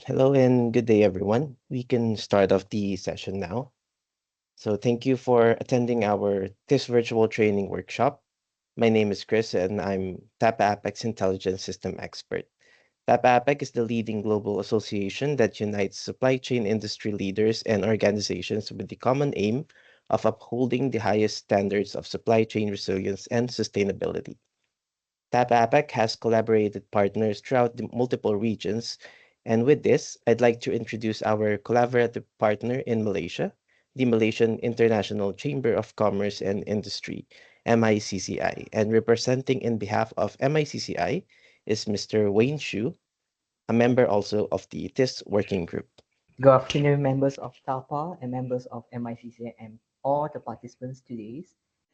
Hello and good day, everyone. We can start off the session now. So thank you for attending this virtual training workshop. My name is Chris and I'm TAPA APAC's Intelligence System expert. TAPA APAC is the leading global association that unites supply chain industry leaders and organizations with the common aim of upholding the highest standards of supply chain resilience and sustainability. TAPA APAC has collaborated partners throughout the multiple regions, and with this, I'd like to introduce our collaborative partner in Malaysia, the Malaysian International Chamber of Commerce and Industry, MICCI, and representing in behalf of MICCI is Mr. Wayne Xu, a member also of the TIS working group. Good afternoon, members of TAPA and members of MICC and all the participants today.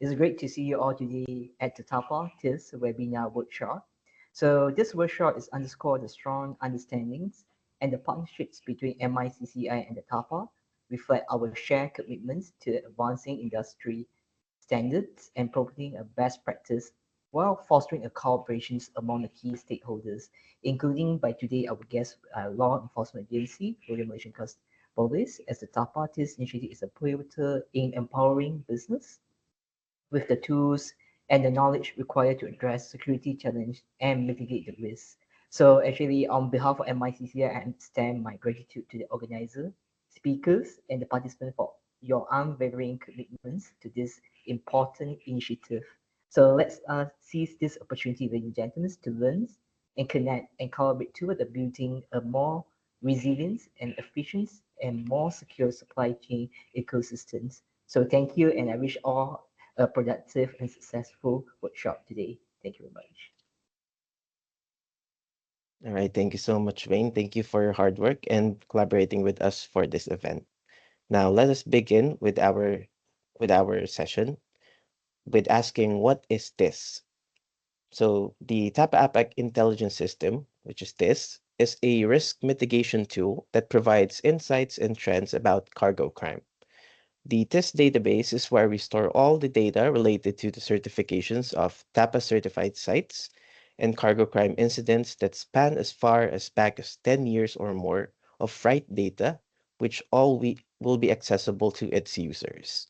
It's great to see you all today at the TAPA TIS webinar workshop. So this workshop is underscore the strong understandings and the partnerships between MICCI and the TAPA reflect our shared commitments to advancing industry standards and promoting a best practice while fostering a collaboration among the key stakeholders, including by today our guest law enforcement agency, Royal Malaysian Police, as the TAP Artist Initiative is a pivotal in empowering business with the tools and the knowledge required to address security challenge and mitigate the risks. So actually, on behalf of MICCI, I extend my gratitude to the organizer, speakers, and the participants for your unwavering commitments to this important initiative. So let's seize this opportunity, ladies and gentlemen, to learn and connect and collaborate toward the building a more resilient and efficient and more secure supply chain ecosystems. So thank you, and I wish all a productive and successful workshop today. Thank you very much. All right, thank you so much, Wayne. Thank you for your hard work and collaborating with us for this event. Now, let us begin with our session with asking, what is this? So the TAPA APAC Intelligence System, which is this, is a risk mitigation tool that provides insights and trends about cargo crime. The TIS database is where we store all the data related to the certifications of TAPA certified sites and cargo crime incidents that span as far as back as 10 years or more of freight data, which all will be accessible to its users.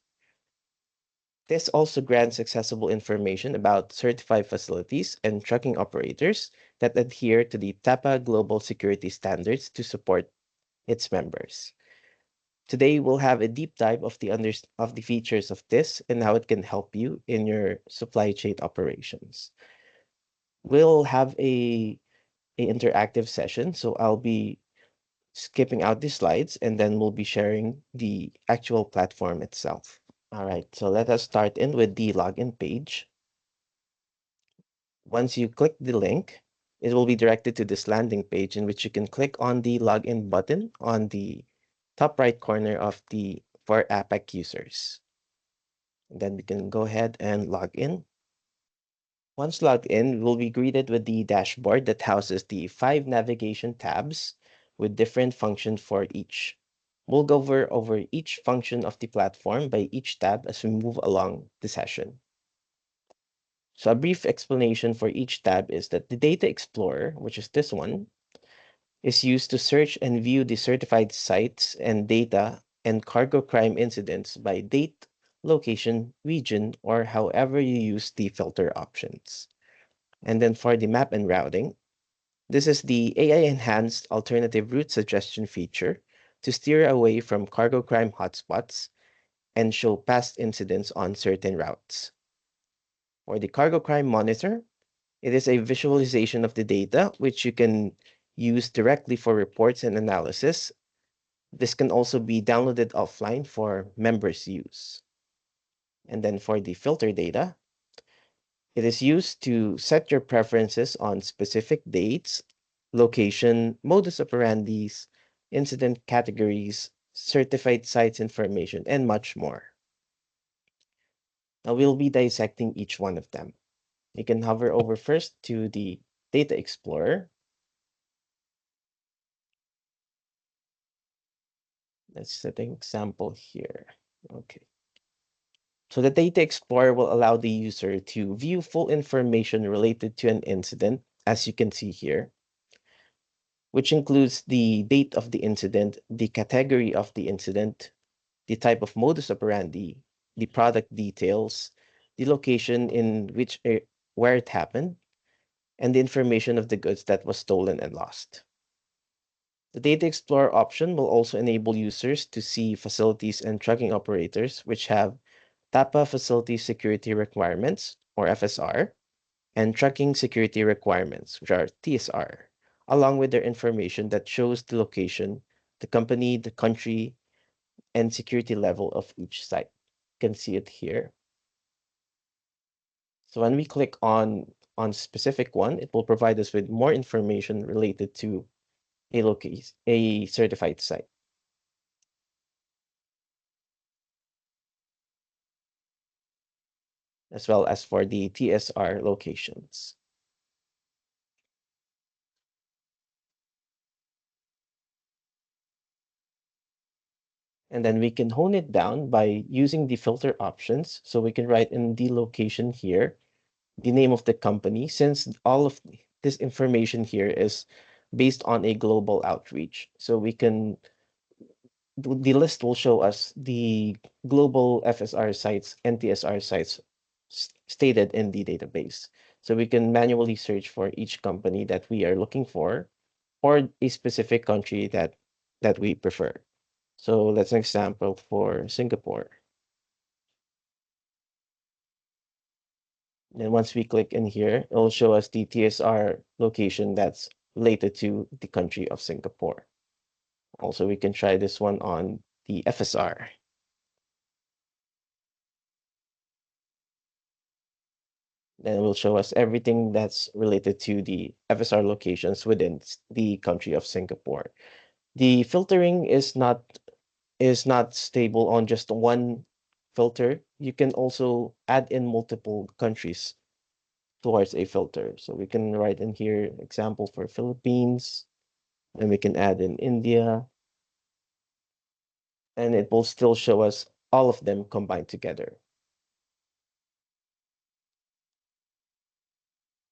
This also grants accessible information about certified facilities and trucking operators that adhere to the TAPA Global Security Standards to support its members. Today, we'll have a deep dive of the features of this and how it can help you in your supply chain operations. We'll have a interactive session, so I'll be skipping out the slides and then we'll be sharing the actual platform itself. All right, so let us start in with the login page. Once you click the link, it will be directed to this landing page in which you can click on the login button on the top right corner of the for APAC users. And then we can go ahead and log in. Once logged in, we'll be greeted with the dashboard that houses the 5 navigation tabs with different functions for each. We'll go over each function of the platform by each tab as we move along the session. So a brief explanation for each tab is that the Data Explorer, which is this one, is used to search and view the certified sites and data and cargo crime incidents by date, location, region, or however you use the filter options. And then for the map and routing, this is the AI-enhanced alternative route suggestion feature to steer away from cargo crime hotspots and show past incidents on certain routes. For the cargo crime monitor, it is a visualization of the data which you can use directly for reports and analysis. This can also be downloaded offline for members' use. And then for the filter data, it is used to set your preferences on specific dates, location, modus operandis, incident categories, certified sites information, and much more. Now we'll be dissecting each one of them. You can hover over first to the Data Explorer. Let's set an example here. Okay. So the Data Explorer will allow the user to view full information related to an incident, as you can see here. which includes the date of the incident, the category of the incident, the type of modus operandi, the product details, the location in which where it happened, and the information of the goods that was stolen and lost. The Data Explorer option will also enable users to see facilities and trucking operators which have TAPA Facility Security Requirements, or FSR, and Trucking Security Requirements, which are TSR, along with their information that shows the location, the company, the country, and security level of each site. You can see it here. So when we click on specific one, it will provide us with more information related to a certified site, as well as for the TSR locations. And then we can hone it down by using the filter options. So we can write in the location here, the name of the company, since all of this information here is based on a global outreach. So we can, the list will show us the global FSR sites, NTSR sites stated in the database. So we can manually search for each company that we are looking for, or a specific country that we prefer. So that's an example for Singapore. Then once we click in here, it will show us the TSR location that's related to the country of Singapore. Also, we can try this one on the FSR. Then it will show us everything that's related to the FSR locations within the country of Singapore. The filtering is not stable on just one filter. You can also add in multiple countries towards a filter. So we can write in here example for Philippines, and we can add in India, and it will still show us all of them combined together.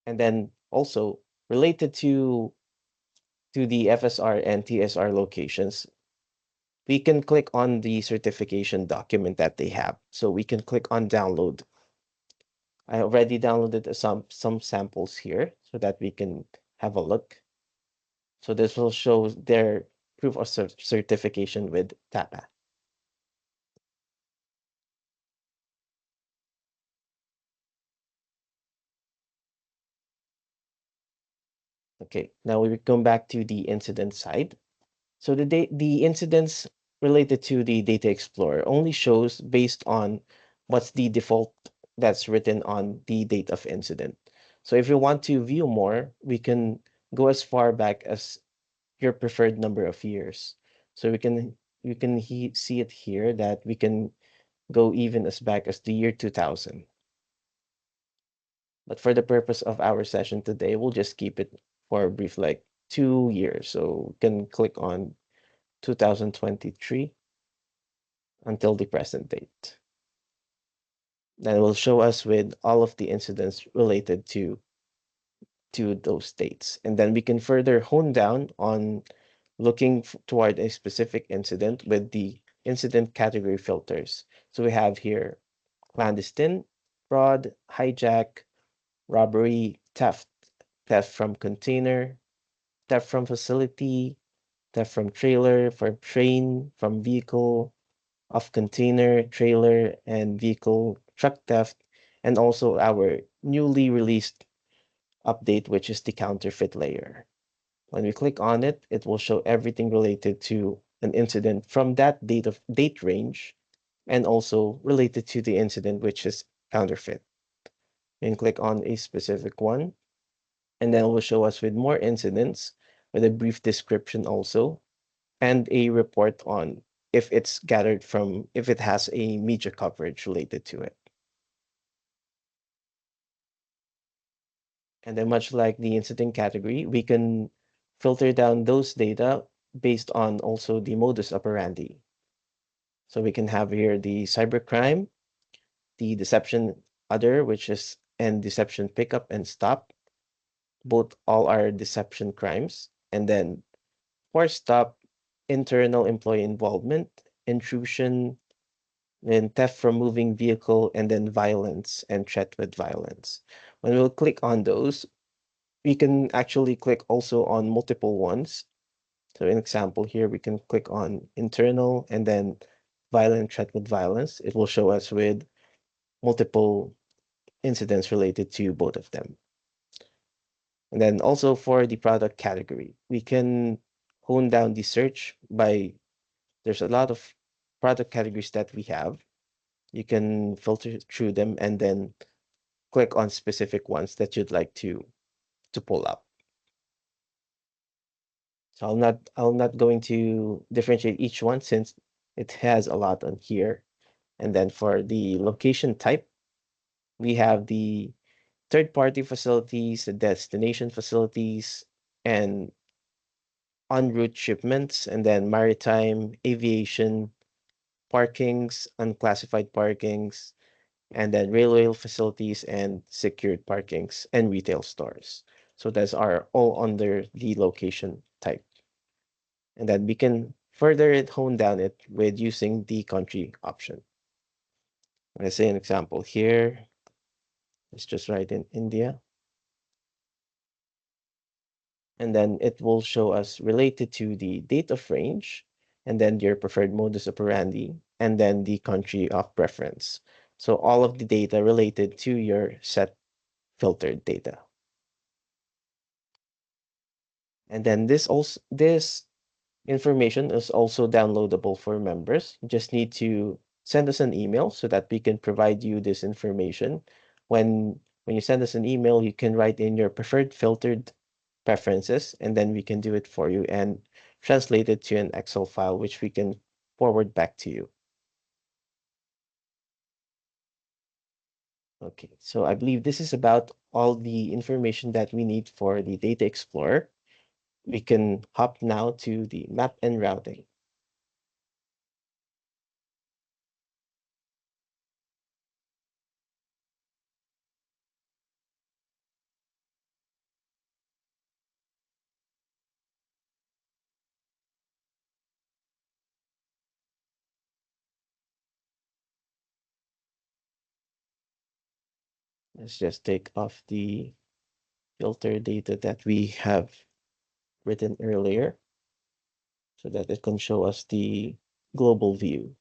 And then also related to the FSR and TSR locations, we can click on the certification document that they have. So we can click on download. I already downloaded some samples here so that we can have a look. So this will show their proof of certification with TAPA. Okay, now we come back to the incident side. So the incidents related to the Data Explorer only shows based on what's the default that's written on the date of incident. So if you want to view more, we can go as far back as your preferred number of years. So you can see it here that we can go even as back as the year 2000. But for the purpose of our session today, we'll just keep it for a brief, like 2 years. So we can click on 2023 until the present date. Then it will show us with all of the incidents related to those dates. And then we can further hone down on looking toward a specific incident with the incident category filters. So we have here clandestine, fraud, hijack, robbery, theft, theft from container, theft from facility, theft from trailer, from train, from vehicle, of container, trailer, and vehicle, truck theft, and also our newly released update, which is the counterfeit layer. When we click on it, it will show everything related to an incident from that date range, and also related to the incident, which is counterfeit. And click on a specific one, and then it will show us with more incidents with a brief description also, and a report on if it's gathered from, if it has a media coverage related to it. And then much like the incident category, we can filter down those data based on also the modus operandi. So we can have here the cybercrime, the deception other, which is, and deception pickup and stop. Both all are deception crimes. And then Force stop, internal employee involvement, intrusion, then theft from moving vehicle, and then violence and threat with violence. When we'll click on those, we can actually click also on multiple ones. So in example here, we can click on internal and then violent threat with violence. It will show us with multiple incidents related to both of them. And then also for the product category, we can hone down the search by, there's a lot of product categories that we have. You can filter through them and then click on specific ones that you'd like to pull up. So I'll not going to differentiate each one since it has a lot on here. And then for the location type, we have the third-party facilities, the destination facilities, and en route shipments, and then maritime, aviation, parkings, unclassified parkings, and then railway facilities and secured parkings and retail stores. So those are all under the location type. And then we can further hone down it with using the country option. Let's say an example here. Let's just write in India. And then it will show us related to the date of range, and then your preferred modus operandi, and then the country of preference. So all of the data related to your set filtered data. And then this information is also downloadable for members. You just need to send us an email so that we can provide you this information. When you send us an email, you can write in your preferred filtered preferences, and then we can do it for you and translate it to an Excel file, which we can forward back to you. Okay, so I believe this is about all the information that we need for the Data Explorer. We can hop now to the map and routing. Let's just take off the filter data that we have written earlier so that it can show us the global view.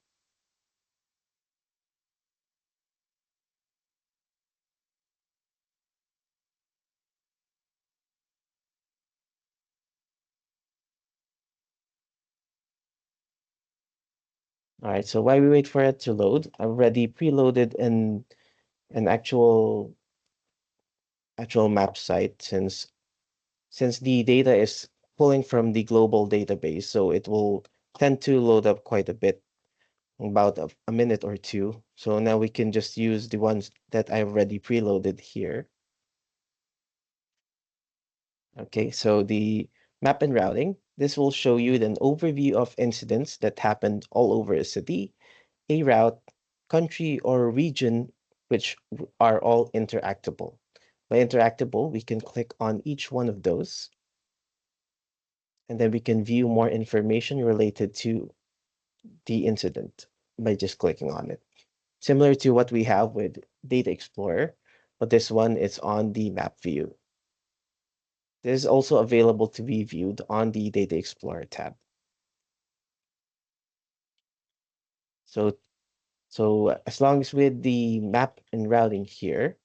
All right, so while we wait for it to load, I've already preloaded an actual map site since the data is pulling from the global database, so it will tend to load up quite a bit, about a minute or two. So now we can just use the ones that I've already preloaded here. Okay, so the map and routing, this will show you an overview of incidents that happened all over a city, a route, country, or region, which are all interactable. By interactable, we can click on each one of those, and then we can view more information related to the incident by just clicking on it. Similar to what we have with Data Explorer, but this one is on the map view. This is also available to be viewed on the Data Explorer tab. So, so as long as with the map and routing here,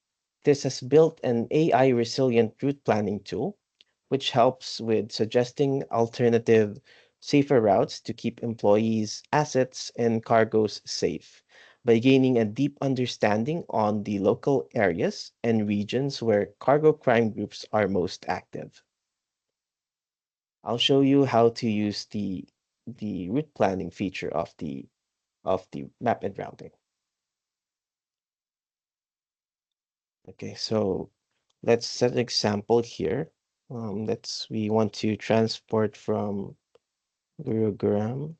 this has built an AI resilient route planning tool, which helps with suggesting alternative, safer routes to keep employees, assets, and cargoes safe by gaining a deep understanding on the local areas and regions where cargo crime groups are most active. I'll show you how to use the route planning feature of the map and routing. Okay, so let's set an example here. We want to transport from Gurugram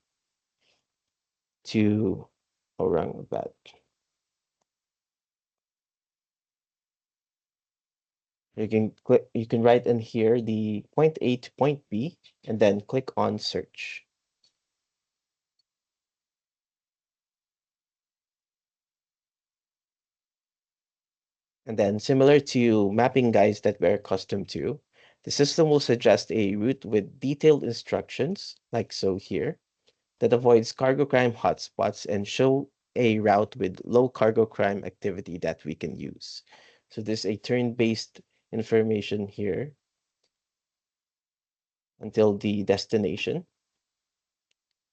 to Aurangabad. You can write in here the point A to point B and then click on search. And then similar to mapping guides that we're accustomed to, the system will suggest a route with detailed instructions, like so here, that avoids cargo crime hotspots and show a route with low cargo crime activity that we can use. So there's a turn-based information here until the destination.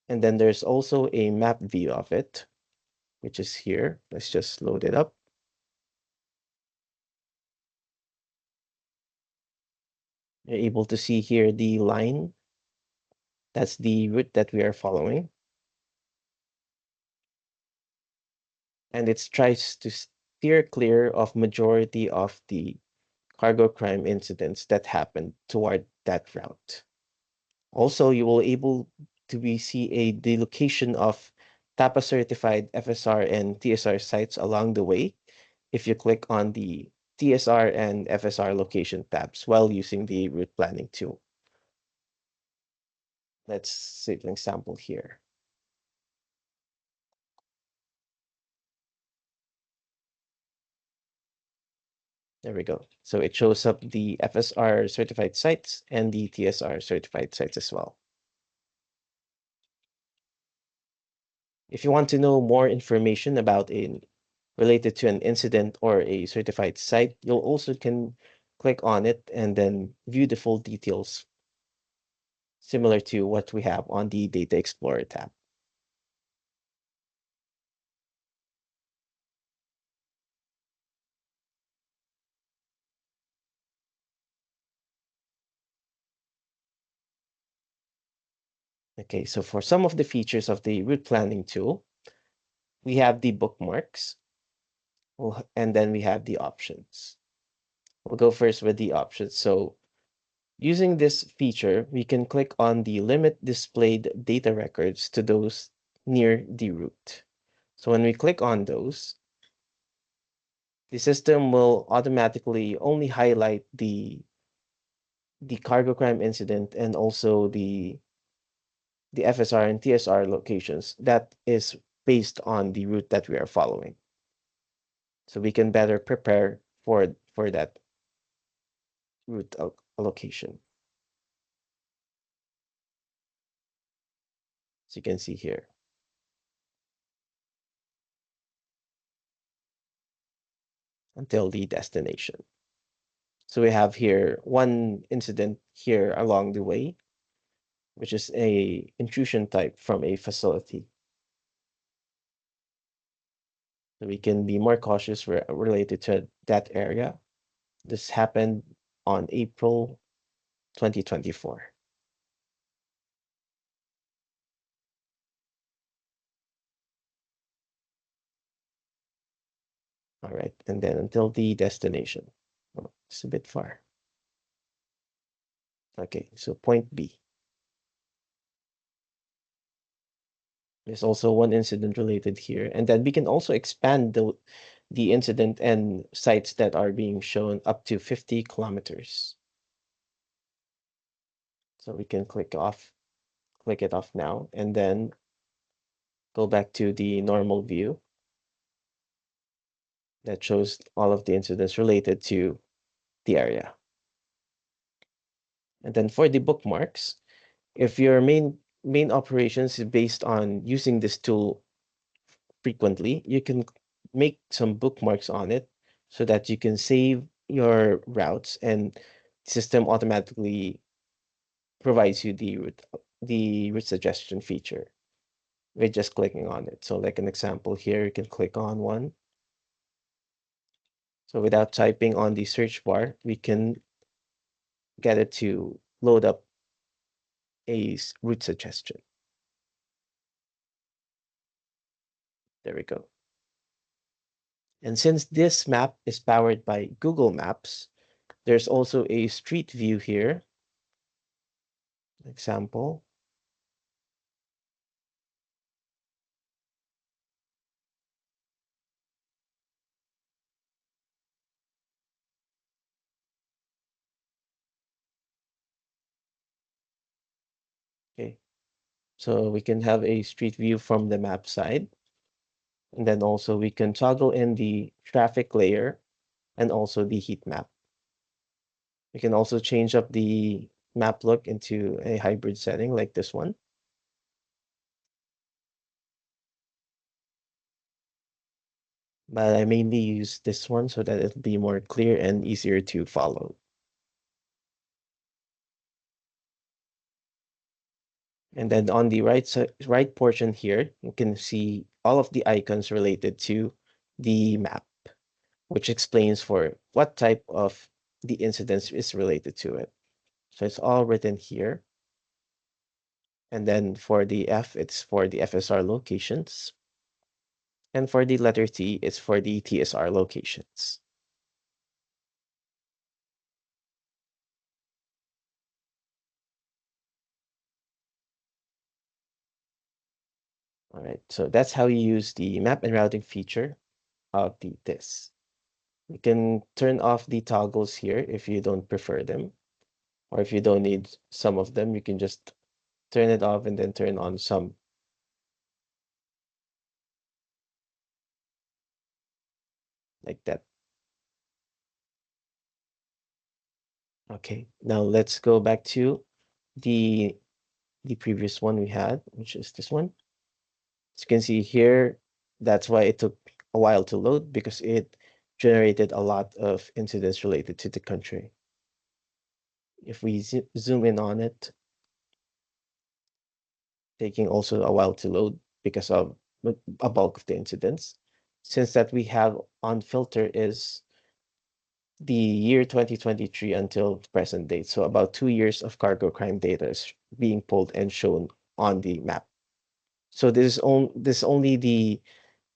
And then there's also a map view of it, which is here. Let's just load it up. You're able to see here the line. That's the route that we are following. And it tries to steer clear of majority of the cargo crime incidents that happened toward that route. Also, you will able to see the location of TAPA certified FSR and TSR sites along the way if you click on the TSR and FSR location tabs while using the route planning tool. Let's see an example here. There we go. So it shows up the FSR certified sites and the TSR certified sites as well. If you want to know more information about related to an incident or a certified site, you'll also can click on it and then view the full details similar to what we have on the Data Explorer tab. Okay, so for some of the features of the route planning tool, we have the bookmarks, and then we have the options. We'll go first with the options. So using this feature, we can click on the limit displayed data records to those near the route. So when we click on those, the system will automatically only highlight the cargo crime incident and also the FSR and TSR locations that is based on the route that we are following. So we can better prepare for that route allocation. So you can see here until the destination. So we have here one incident here along the way, which is a intrusion type from a facility. So we can be more cautious related to that area. This happened on April 2024. All right, and then until the destination. Oh, it's a bit far. Okay, so point B. There's also one incident related here, and then we can also expand the incident and sites that are being shown up to 50 kilometers. So we can click it off now, and then go back to the normal view that shows all of the incidents related to the area. And then for the bookmarks, if your main operations is based on using this tool frequently, you can make some bookmarks on it so that you can save your routes and the system automatically provides you the route suggestion feature with just clicking on it. So like an example here, you can click on one. So without typing on the search bar, we can get it to load up a route suggestion. There we go. And since this map is powered by Google Maps, there's also a street view here. Example. So we can have a street view from the map side. And then also we can toggle in the traffic layer and also the heat map. We can also change up the map look into a hybrid setting like this one. But I mainly use this one so that it'll be more clear and easier to follow. And then on the right portion here, you can see all of the icons related to the map, which explains for what type of the incidence is related to it. So it's all written here. And then for the F, it's for the FSR locations. And for the letter T, it's for the TSR locations. All right, so that's how you use the map and routing feature of the TIS. You can turn off the toggles here if you don't prefer them, or if you don't need some of them, you can just turn it off and then turn on some, like that. Okay, now let's go back to the the previous one we had, which is this one. As you can see here, that's why it took a while to load because it generated a lot of incidents related to the country. If we zoom in on it, taking also a while to load because of a bulk of the incidents. Since that we have on filter is the year 2023 until present date. So about 2 years of cargo crime data is being pulled and shown on the map. So this is only the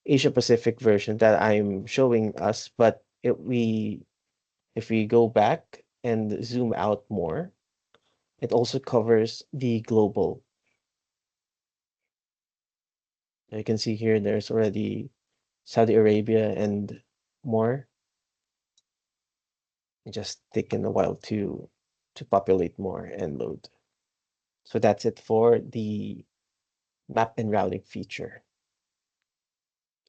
Asia Pacific version that I'm showing us, but if we go back and zoom out more, it also covers the global. You can see here there's already Saudi Arabia and more. It just taken a while to populate more and load. So that's it for the map and routing feature.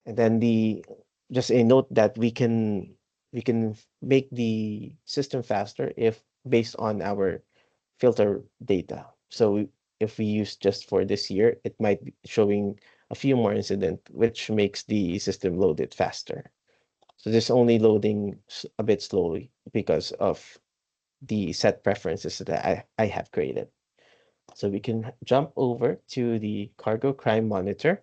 And then the just a note that we can make the system faster if based on our filter data. So if we use just for this year, it might be showing a few more incident, which makes the system load it faster. So this only loading a bit slowly because of the set preferences that I have created. So we can jump over to the cargo crime monitor.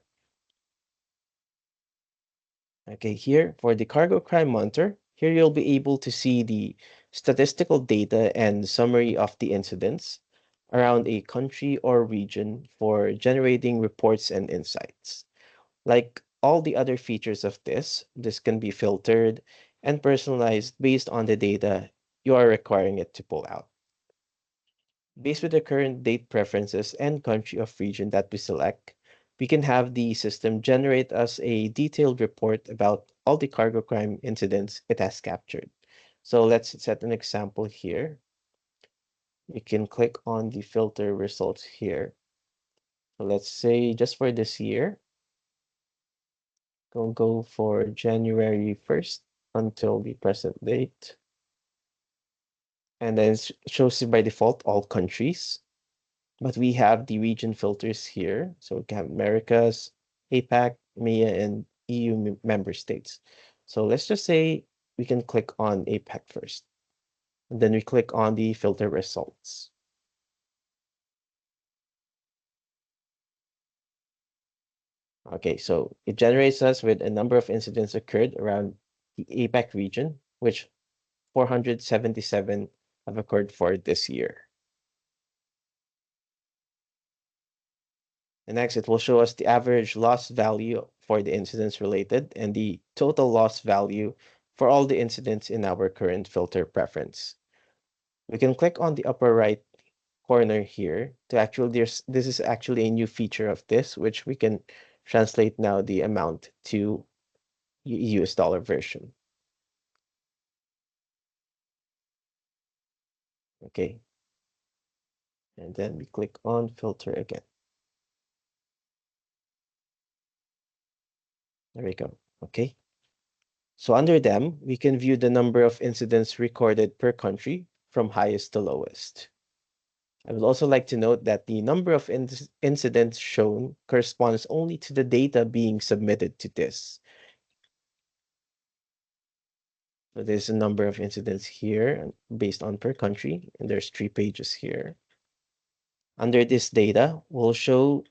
Okay, here for the cargo crime monitor, here you'll be able to see the statistical data and summary of the incidents around a country or region for generating reports and insights. Like all the other features of this can be filtered and personalized based on the data you are requiring it to pull out. Based with the current date preferences and country of region that we select, we can have the system generate us a detailed report about all the cargo crime incidents it has captured. So let's set an example here. We can click on the filter results here. So let's say just for this year, we'll go for January 1st until the present date. And then it shows you by default all countries. But we have the region filters here. So we can have Americas, APAC, MEA, and EU member states. So let's just say we can click on APAC first. And then we click on the filter results. Okay, so it generates us with a number of incidents occurred around the APAC region, which 477 have occurred for this year. And next, it will show us the average loss value for the incidents related and the total loss value for all the incidents in our current filter preference. We can click on the upper right corner here to actually, this is actually a new feature of this, which we can translate now the amount to US dollar version. Okay. And then we click on filter again. There we go. Okay. So under them, we can view the number of incidents recorded per country from highest to lowest. I would also like to note that the number of incidents shown corresponds only to the data being submitted to this. So there's a number of incidents here based on per country, and there's 3 pages here. Under this data, will show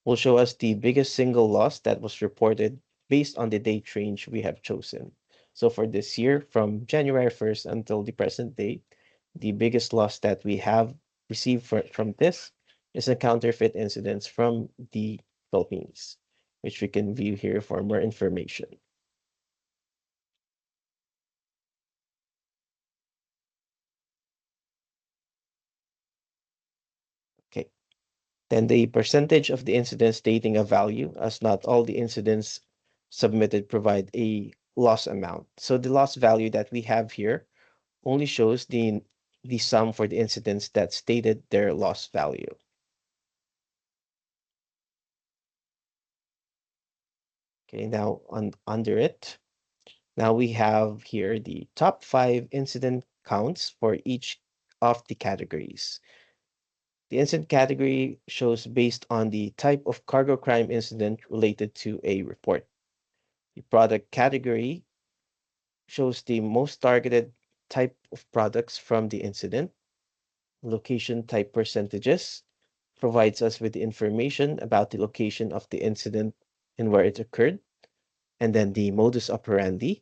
us the biggest single loss that was reported based on the date range we have chosen. So for this year, from January 1st until the present date, the biggest loss that we have received from this is a counterfeit incidents from the Philippines, which we can view here for more information. Okay. Then the percentage of the incidents stating a value, as not all the incidents submitted provide a loss amount. So the loss value that we have here only shows the sum for the incidents that stated their loss value. Okay, now under it, now we have here the top 5 incident counts for each of the categories. The incident category shows based on the type of cargo crime incident related to a report. The product category shows the most targeted type of products from the incident. Location type percentages provides us with the information about the location of the incident and where it occurred, and then the modus operandi,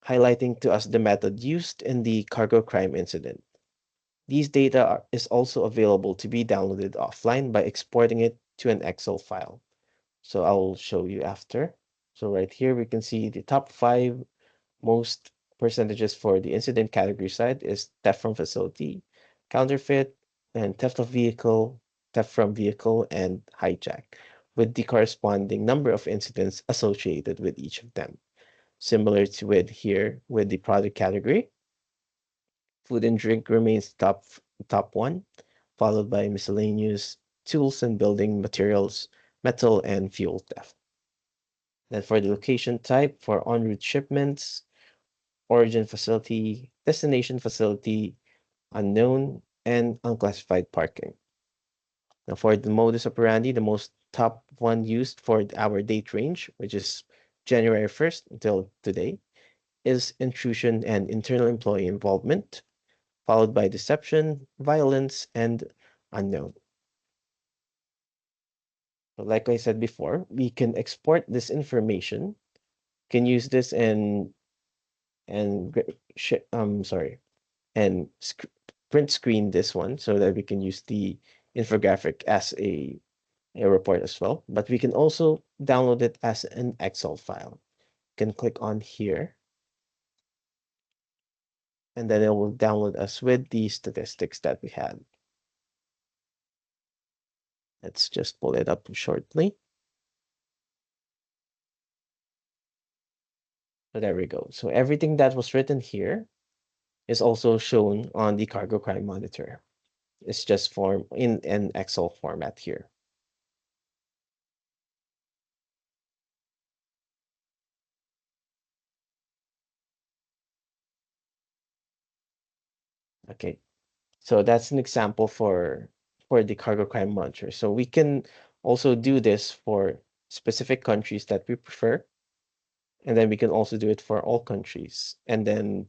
highlighting to us the method used in the cargo crime incident. These data is also available to be downloaded offline by exporting it to an Excel file. So I'll show you after. So right here, we can see the top 5 most percentages for the incident category side is theft from facility, counterfeit, and theft of vehicle, theft from vehicle, and hijack, with the corresponding number of incidents associated with each of them. Similar to with here with the product category, food and drink remains top one, followed by miscellaneous, tools and building materials, metal, and fuel theft. Then for the location type, for en route shipments, origin facility, destination facility, unknown, and unclassified parking. Now for the modus operandi, the most top one used for our date range, which is January 1st until today, is intrusion and internal employee involvement, followed by deception, violence, and unknown. So like I said before, we can export this information, can use this and sorry, and print screen this one so that we can use the infographic as a report as well. But we can also download it as an Excel file. You can click on here, and then it will download us with the statistics that we had. Let's just pull it up shortly. So there we go. So everything that was written here is also shown on the Cargo Crime Monitor. It's just form in an Excel format here. Okay, so that's an example for the Cargo Crime Monitor. So we can also do this for specific countries that we prefer, and then we can also do it for all countries and then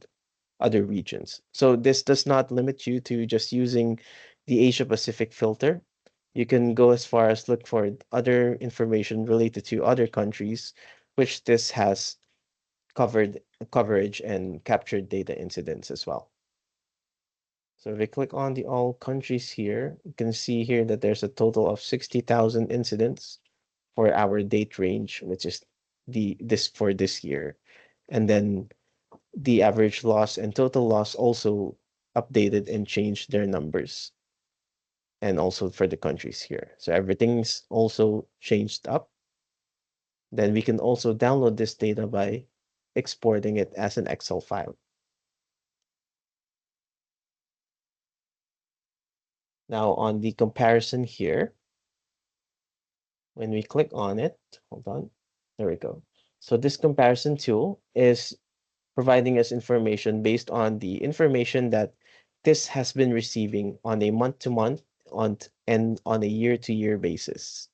other regions. So this does not limit you to just using the Asia Pacific filter. You can go as far as look for other information related to other countries, which this has coverage and captured data incidents as well. So if we click on the all countries here, you can see here that there's a total of 60,000 incidents for our date range, which is this for this year. And then the average loss and total loss also updated and changed their numbers, and also for the countries here. So everything's also changed up. Then we can also download this data by exporting it as an Excel file. Now on the comparison here, when we click on it, hold on. There we go. So this comparison tool is providing us information based on the information that this has been receiving on a month-to-month and on a year-to-year basis.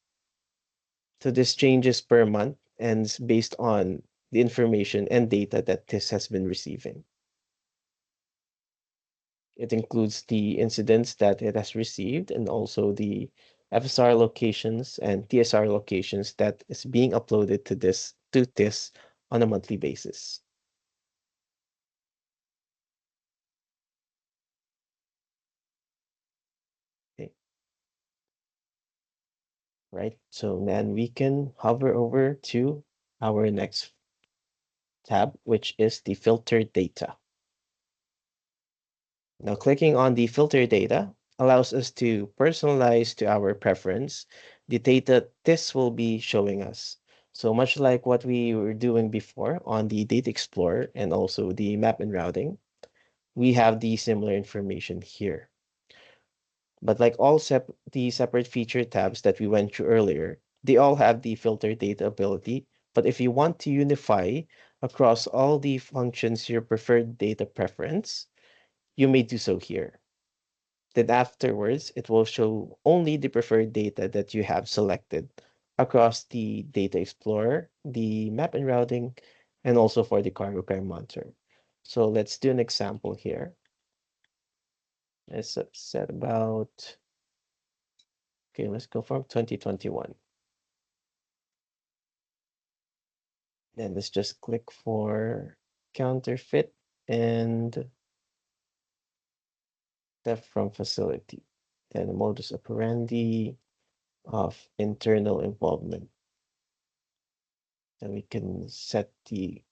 So this changes per month and is based on the information and data that this has been receiving. It includes the incidents that it has received and also the FSR locations and TSR locations that is being uploaded to this on a monthly basis. Okay, right? So then we can hover over to our next tab, which is the filter data. Now, clicking on the filter data allows us to personalize to our preference the data this will be showing us. So much like what we were doing before on the Data Explorer and also the map and routing, we have the similar information here. But like all the separate feature tabs that we went through earlier, they all have the filter data ability. But if you want to unify across all the functions your preferred data preference, you may do so here. Then afterwards, it will show only the preferred data that you have selected across the Data Explorer, the map and routing, and also for the cargo crime monitor. So let's do an example here. Let's set about, okay, let's go from 2021. Then let's just click for counterfeit and theft from facility. Then the modus operandi of internal involvement. Then we can set the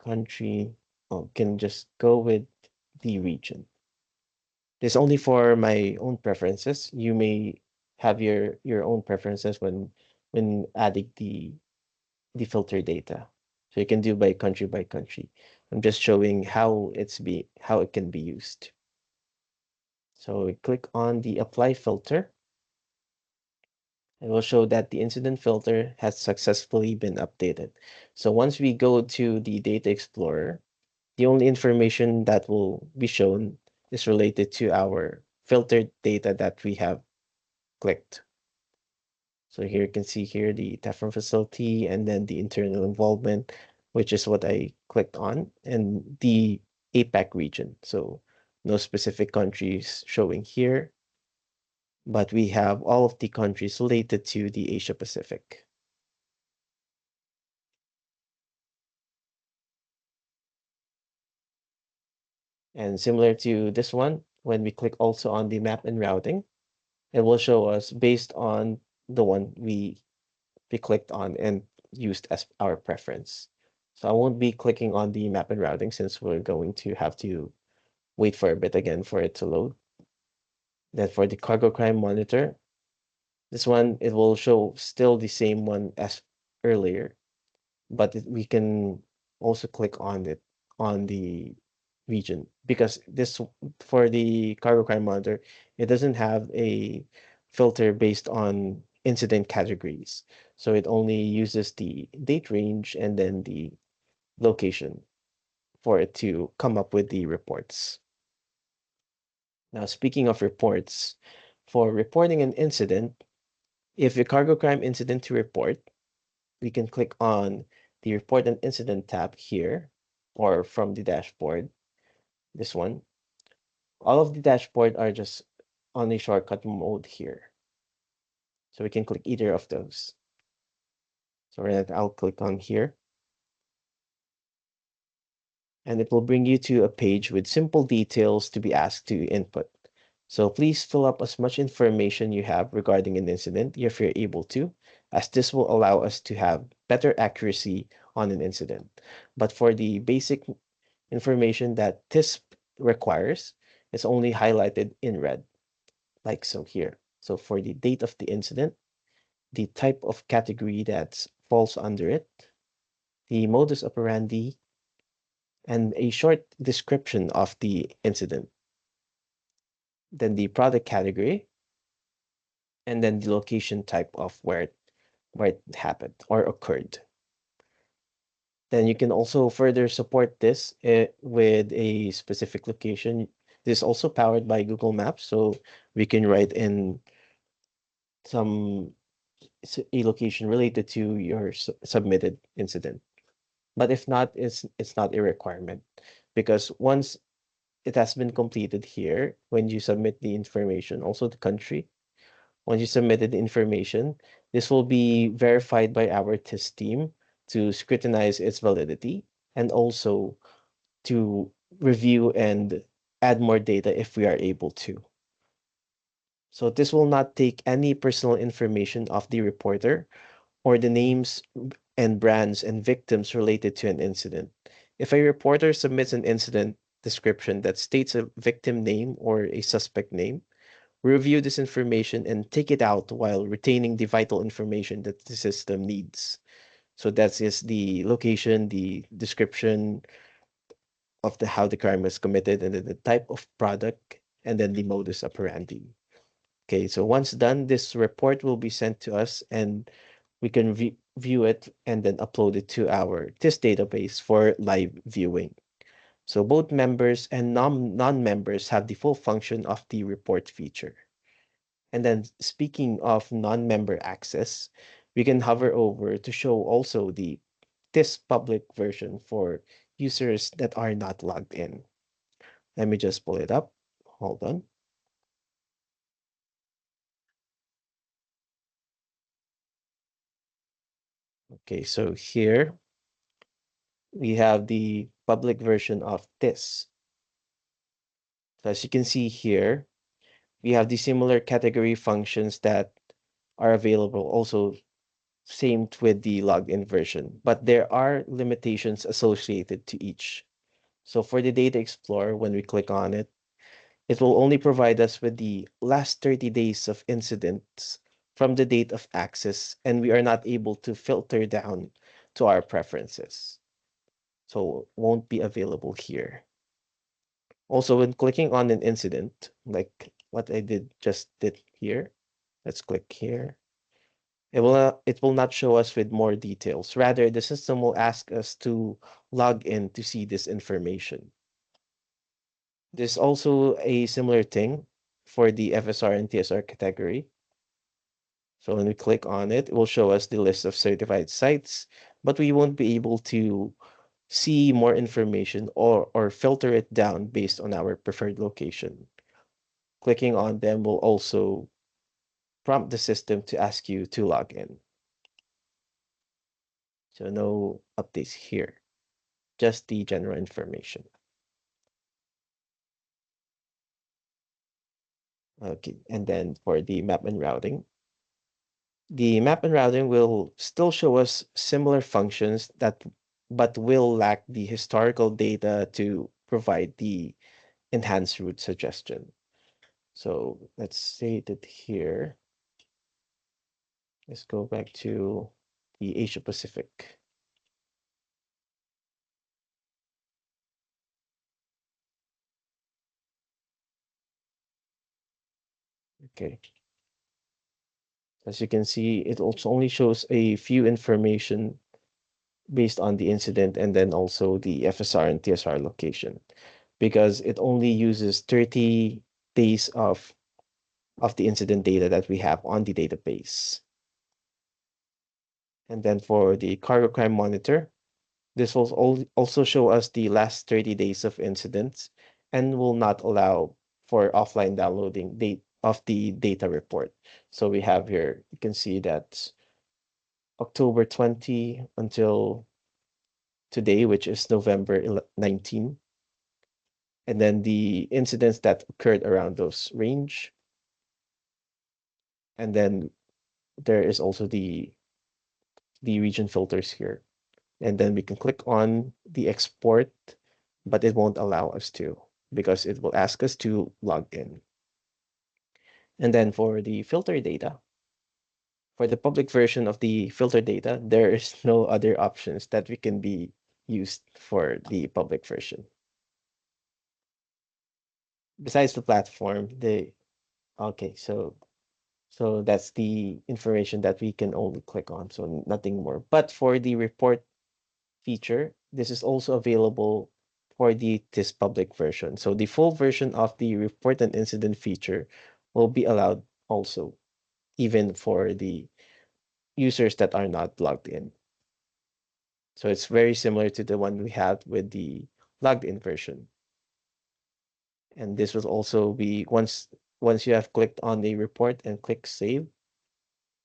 country, or can just go with the region. This only for my own preferences. You may have your own preferences when adding the filter data. So you can do by country. I'm just showing how it can be used. So we click on the apply filter. It will show that the incident filter has successfully been updated. So once we go to the Data Explorer, the only information that will be shown is related to our filtered data that we have clicked. So here you can see here the Teflon facility and then the internal involvement, which is what I clicked on, and the APAC region. So no specific countries showing here, but we have all of the countries related to the Asia Pacific. And similar to this one, when we click also on the map and routing, it will show us based on the one we clicked on and used as our preference. So I won't be clicking on the map and routing since we're going to have to wait for a bit again for it to load. Then for the cargo crime monitor, this one, it will show still the same one as earlier, but we can also click on it on the region because this for the cargo crime monitor, it doesn't have a filter based on incident categories. So it only uses the date range and then the location for it to come up with the reports. Now, speaking of reports, for reporting an incident, if a cargo crime incident to report, we can click on the Report an Incident tab here, or from the dashboard, this one. All of the dashboard are just on a shortcut mode here. So we can click either of those. So I'll click on here, and it will bring you to a page with simple details to be asked to input. So please fill up as much information you have regarding an incident if you're able to, as this will allow us to have better accuracy on an incident. But for the basic information that this requires, it's only highlighted in red, like so here. So for the date of the incident, the type of category that falls under it, the modus operandi, and a short description of the incident. Then the product category, and then the location type of where where it happened or occurred. Then you can also further support this with a specific location. This is also powered by Google Maps, so we can write in some a location related to your submitted incident. But if not, it's not a requirement because once it has been completed here, when you submit the information, also the country, once you submitted the information, this will be verified by our test team to scrutinize its validity and also to review and add more data if we are able to. So this will not take any personal information of the reporter or the names and brands and victims related to an incident. If a reporter submits an incident description that states a victim name or a suspect name, we review this information and take it out while retaining the vital information that the system needs. So that is the location, the description of the how the crime was committed, and then the type of product, and then the modus operandi. Okay, so once done, this report will be sent to us and we can view it and then upload it to our TIS database for live viewing. So both members and non-members have the full function of the report feature. And then speaking of non-member access, we can hover over to show also the TIS public version for users that are not logged in. Let me just pull it up. Hold on. Okay, so here we have the public version of TIS. So as you can see here, we have the similar category functions that are available also same with the logged-in version, but there are limitations associated to each. So for the Data Explorer, when we click on it, it will only provide us with the last 30 days of incidents from the date of access, and we are not able to filter down to our preferences. So won't be available here. Also, when clicking on an incident, like what I did here, let's click here. It will not show us with more details. Rather, the system will ask us to log in to see this information. There's also a similar thing for the FSR and TSR category. So when we click on it, it will show us the list of certified sites, but we won't be able to see more information or filter it down based on our preferred location. Clicking on them will also prompt the system to ask you to log in. So no updates here, just the general information. Okay, and then for the map and routing will still show us similar functions that but will lack the historical data to provide the enhanced route suggestion. So let's say that here. Let's go back to the Asia Pacific. Okay. As you can see, it also only shows a few information based on the incident and then also the FSR and TSR location because it only uses 30 days of the incident data that we have on the database. And then for the cargo crime monitor, this will also show us the last 30 days of incidents and will not allow for offline downloading of the data report. So we have here, you can see that October 20 until today, which is November 19, and then the incidents that occurred around those range. And then there is also the region filters here. And then we can click on the export, but it won't allow us to because it will ask us to log in. And then for the filter data, for the public version of the filter data, there is no other options that we can be used for the public version. Besides the platform, okay, so So that's the information that we can only click on, so nothing more. But for the report feature, this is also available for the TIS public version. So the full version of the report and incident feature will be allowed also, even for the users that are not logged in. So it's very similar to the one we had with the logged in version. And this will also be once you have clicked on the report and click save, you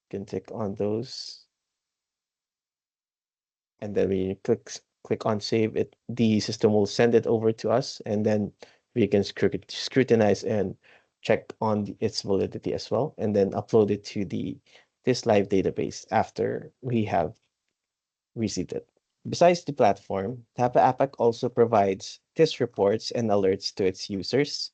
can click on those, and then when you click on save, it the system will send it over to us, and then we can scrutinize and check on its validity as well, and then upload it to this live database after we have received it. Besides the platform, TAPA APAC also provides TIS reports and alerts to its users.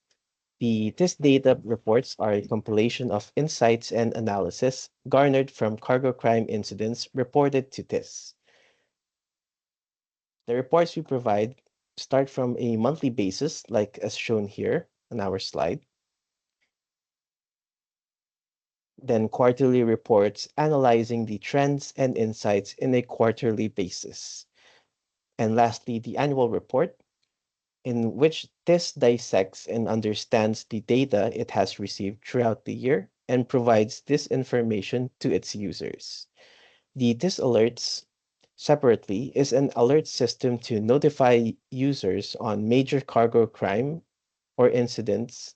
The TIS data reports are a compilation of insights and analysis garnered from cargo crime incidents reported to TIS. The reports we provide start from a monthly basis, like as shown here on our slide, then quarterly reports analyzing the trends and insights in a quarterly basis, and lastly, the annual report, in which this dissects and understands the data it has received throughout the year and provides this information to its users. The TIS alerts separately is an alert system to notify users on major cargo crime or incidents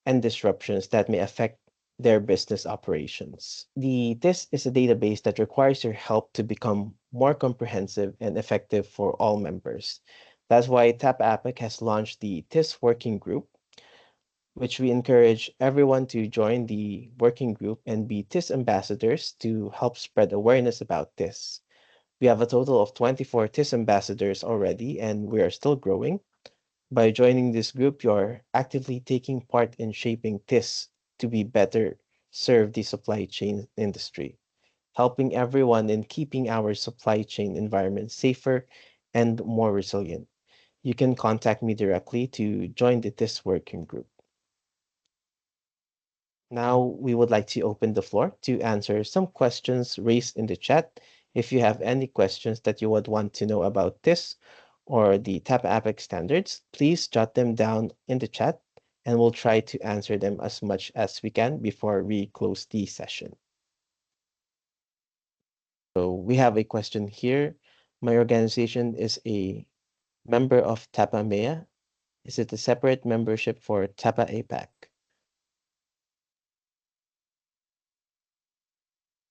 and disruptions that may affect their business operations. This is a database that requires your help to become more comprehensive and effective for all members. That's why TAP APAC has launched the TIS working group, which we encourage everyone to join the working group and be TIS ambassadors to help spread awareness about this. We have a total of 24 TIS ambassadors already, and we are still growing. By joining this group, you're actively taking part in shaping TIS to be better serve the supply chain industry, helping everyone in keeping our supply chain environment safer and more resilient. You can contact me directly to join the TIS working group. Now, we would like to open the floor to answer some questions raised in the chat. If you have any questions that you would want to know about this or the TAPA APAC standards, please jot them down in the chat and we'll try to answer them as much as we can before we close the session. So we have a question here. My organization is a member of TAPA MEA. Is it a separate membership for TAPA APAC?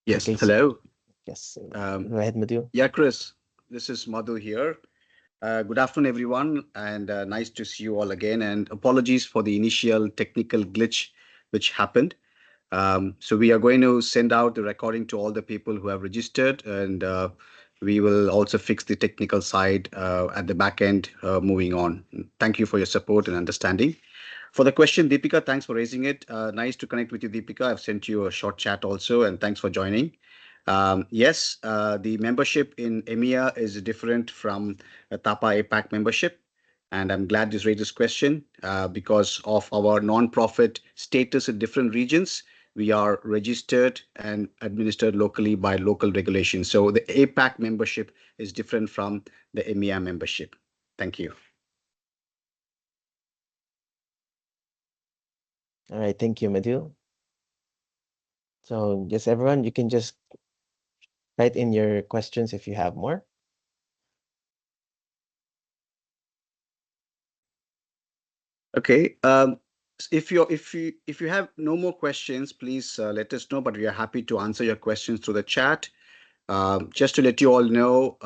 Yes, Okay, so hello. yes, Um, go ahead, Madhu. yeah, Chris, this is Madhu here. Good afternoon, everyone, and nice to see you all again. And apologies for the initial technical glitch which happened. So we are going to send out the recording to all the people who have registered, and we will also fix the technical side at the back end moving on. Thank you for your support and understanding. For the question, Deepika, thanks for raising it. Nice to connect with you, Deepika. I've sent you a short chat also, and thanks for joining. Yes, the membership in EMEA is different from a TAPA APAC membership. And I'm glad you raised this question because of our non-profit status in different regions. We are registered and administered locally by local regulations. So the APAC membership is different from the EMEA membership. Thank you. All right, thank you, Madhu. So just everyone, you can just write in your questions if you have more. Okay. If you have no more questions, please let us know. But we are happy to answer your questions through the chat. Just to let you all know,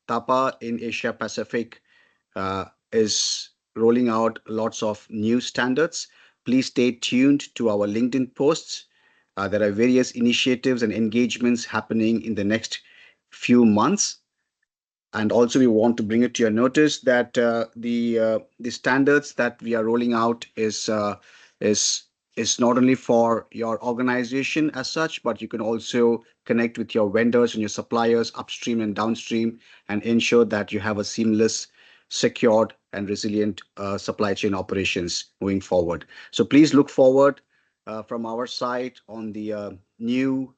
TAPA in Asia Pacific is rolling out lots of new standards. Please stay tuned to our LinkedIn posts. There are various initiatives and engagements happening in the next few months. And also, we want to bring it to your notice that the standards that we are rolling out is is not only for your organization as such, but you can also connect with your vendors and your suppliers upstream and downstream, and ensure that you have a seamless, secured, and resilient supply chain operations moving forward. So please look forward from our side on the new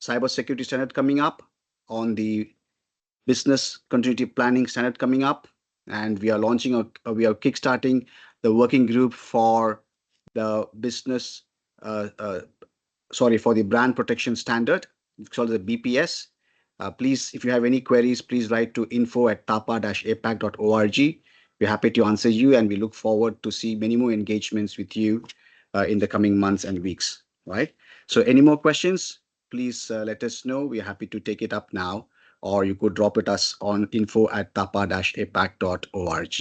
cybersecurity standard coming up, on the business continuity planning standard coming up, and we are launching we are kickstarting the working group for the business for the brand protection standard. It's called the BPS. Please, if you have any queries, please write to info@tapa-apac.org. We're happy to answer you, and we look forward to see many more engagements with you in the coming months and weeks. Right. So, any more questions? Please let us know. We're happy to take it up now, or you could drop it us on info@tapa-apac.org.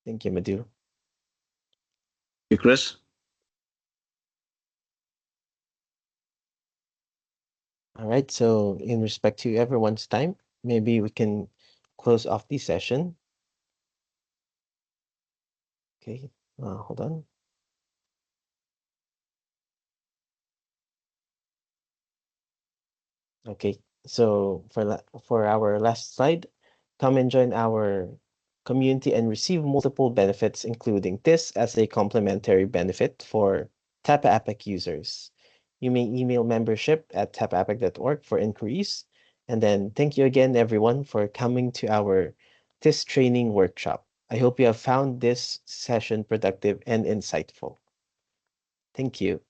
Thank you, Madhu. Thank you, Chris. All right, so in respect to everyone's time, maybe we can close off the session. Okay, hold on. Okay, so for our last slide, come and join our community and receive multiple benefits, including this as a complimentary benefit for TAPA APAC users. You may email membership at tapaapac.org for inquiries. And then thank you again, everyone, for coming to our TIS training workshop. I hope you have found this session productive and insightful. Thank you.